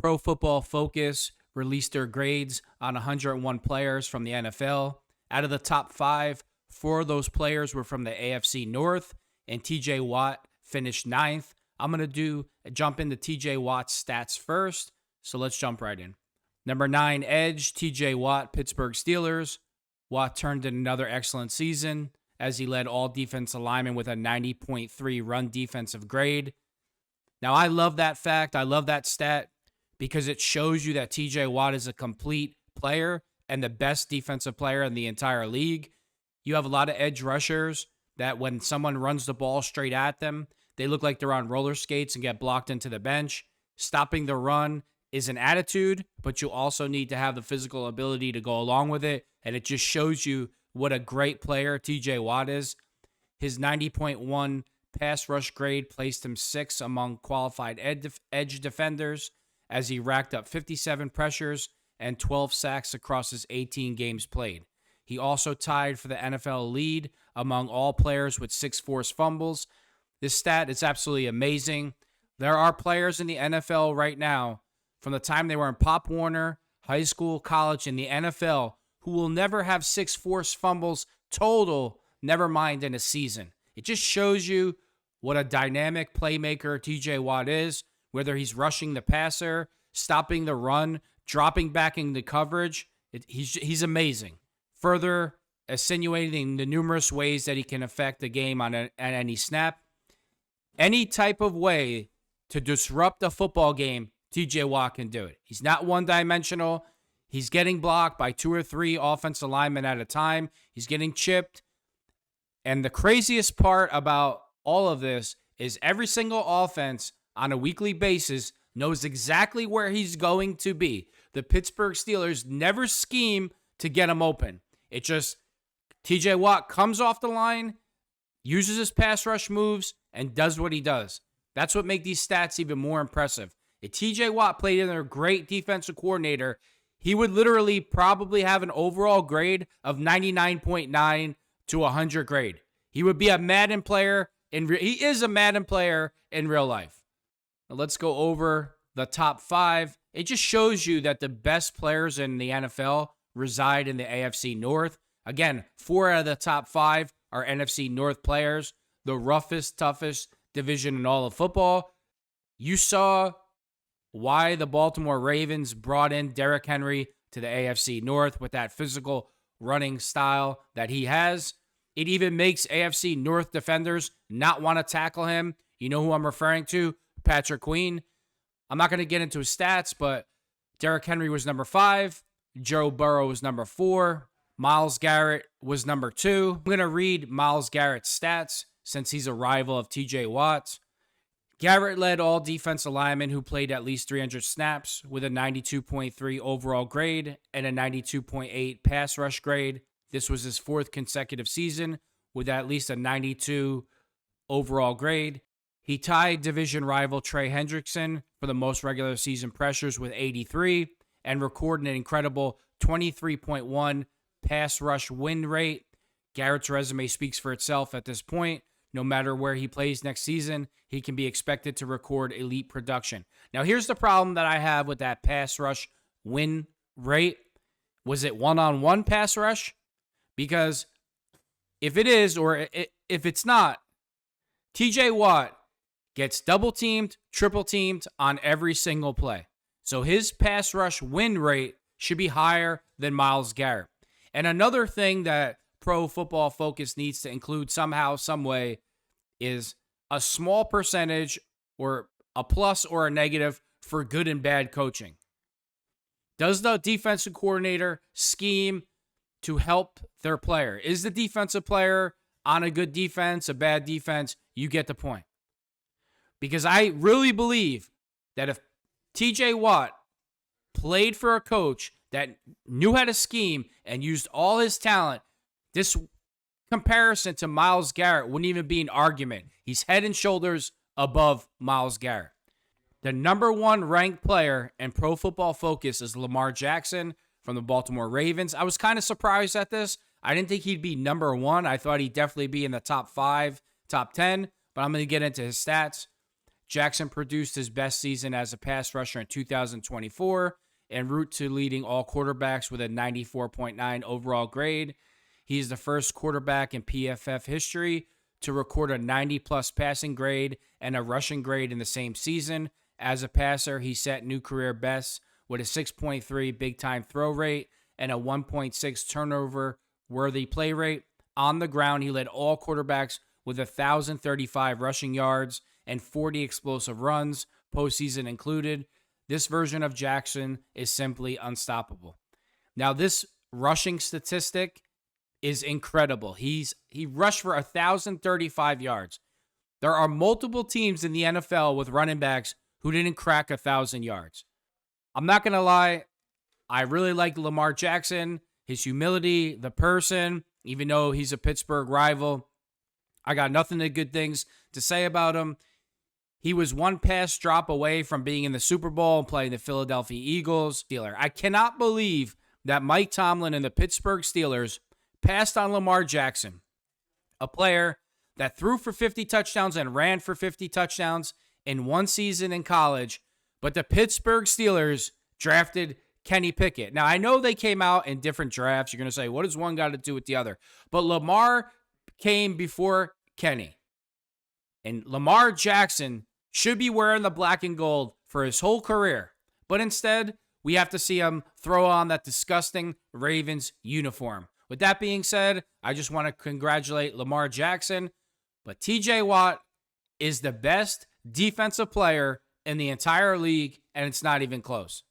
Pro Football Focus released their grades on 101 players from the NFL. Out of the top 5, 4 of those players were from the AFC North, and TJ Watt finished 9th. I'm going to jump into TJ Watt's stats first, so let's jump right in. Number 9, Edge, TJ Watt, Pittsburgh Steelers. Watt turned in another excellent season as he led all defensive linemen with a 90.3 run defensive grade. Now, I love that fact. I love that stat because it shows you that TJ Watt is a complete player and the best defensive player in the entire league. You have a lot of edge rushers that when someone runs the ball straight at them, they look like they're on roller skates and get blocked into the bench. Stopping the run is an attitude, but you also need to have the physical ability to go along with it, and it just shows you what a great player TJ Watt is. His 90.1 pass rush grade placed him 6th among qualified edge defenders as he racked up 57 pressures and 12 sacks across his 18 games played. He also tied for the NFL lead among all players with 6 forced fumbles. This stat is absolutely amazing. There are players in the NFL right now, from the time they were in Pop Warner, high school, college, in the NFL, who will never have 6 forced fumbles total, never mind in a season. It just shows you what a dynamic playmaker TJ Watt is, whether he's rushing the passer, stopping the run, dropping back into coverage. He's amazing. Further insinuating the numerous ways that he can affect the game at any snap. Any type of way to disrupt a football game, TJ Watt can do it. He's not one-dimensional. He's getting blocked by 2 or 3 offensive linemen at a time. He's getting chipped. And the craziest part about all of this is every single offense on a weekly basis knows exactly where he's going to be. The Pittsburgh Steelers never scheme to get him open. It just, TJ Watt comes off the line, uses his pass rush moves, and does what he does. That's what makes these stats even more impressive. If TJ Watt played under a great defensive coordinator, he would literally probably have an overall grade of 99.9 to 100 grade. He would be a Madden player. He is a Madden player in real life. Now let's go over the top 5. It just shows you that the best players in the NFL reside in the AFC North. Again, 4 out of the top 5 are NFC North players, the roughest, toughest division in all of football. You saw why the Baltimore Ravens brought in Derrick Henry to the AFC North with that physical running style that he has. It even makes AFC North defenders not want to tackle him. You know who I'm referring to? Patrick Queen. I'm not going to get into his stats, but Derrick Henry was number 5. Joe Burrow was number 4. Myles Garrett was number 2. I'm going to read Myles Garrett's stats since he's a rival of TJ Watt. Garrett led all defensive linemen who played at least 300 snaps with a 92.3 overall grade and a 92.8 pass rush grade. This was his 4th consecutive season with at least a 92 overall grade. He tied division rival Trey Hendrickson for the most regular season pressures with 83 and recorded an incredible 23.1 pass rush win rate. Garrett's resume speaks for itself at this point. No matter where he plays next season, he can be expected to record elite production. Now, here's the problem that I have with that pass rush win rate. Was it one-on-one pass rush? Because if it is, or if it's not, TJ Watt gets double-teamed, triple-teamed on every single play. So his pass rush win rate should be higher than Myles Garrett. And another thing that Pro Football Focus needs to include somehow, some way, is a small percentage or a plus or a negative for good and bad coaching. Does the defensive coordinator scheme to help their player? Is the defensive player on a good defense, a bad defense? You get the point. Because I really believe that if TJ Watt played for a coach that knew how to scheme and used all his talent, this comparison to Myles Garrett wouldn't even be an argument. He's head and shoulders above Myles Garrett. The number 1 ranked player in Pro Football Focus is Lamar Jackson from the Baltimore Ravens. I was kind of surprised at this. I didn't think he'd be number 1. I thought he'd definitely be in the top 5, top 10, but I'm going to get into his stats. Jackson produced his best season as a pass rusher in 2024 en route to leading all quarterbacks with a 94.9 overall grade. He's the first quarterback in PFF history to record a 90-plus passing grade and a rushing grade in the same season. As a passer, he set new career bests with a 6.3 big-time throw rate and a 1.6 turnover-worthy play rate. On the ground, he led all quarterbacks with 1,035 rushing yards and 40 explosive runs, postseason included. This version of Jackson is simply unstoppable. Now, this rushing statistic is incredible. He rushed for 1,035 yards. There are multiple teams in the NFL with running backs who didn't crack 1,000 yards. I'm not going to lie. I really like Lamar Jackson, his humility, the person, even though he's a Pittsburgh rival. I got nothing but good things to say about him. He was one pass drop away from being in the Super Bowl and playing the Philadelphia Eagles. I cannot believe that Mike Tomlin and the Pittsburgh Steelers passed on Lamar Jackson, a player that threw for 50 touchdowns and ran for 50 touchdowns in one season in college, but the Pittsburgh Steelers drafted Kenny Pickett. Now, I know they came out in different drafts. You're going to say, what does one got to do with the other? But Lamar came before Kenny. And Lamar Jackson should be wearing the black and gold for his whole career. But instead, we have to see him throw on that disgusting Ravens uniform. With that being said, I just want to congratulate Lamar Jackson. But TJ Watt is the best defensive player in the entire league, and it's not even close.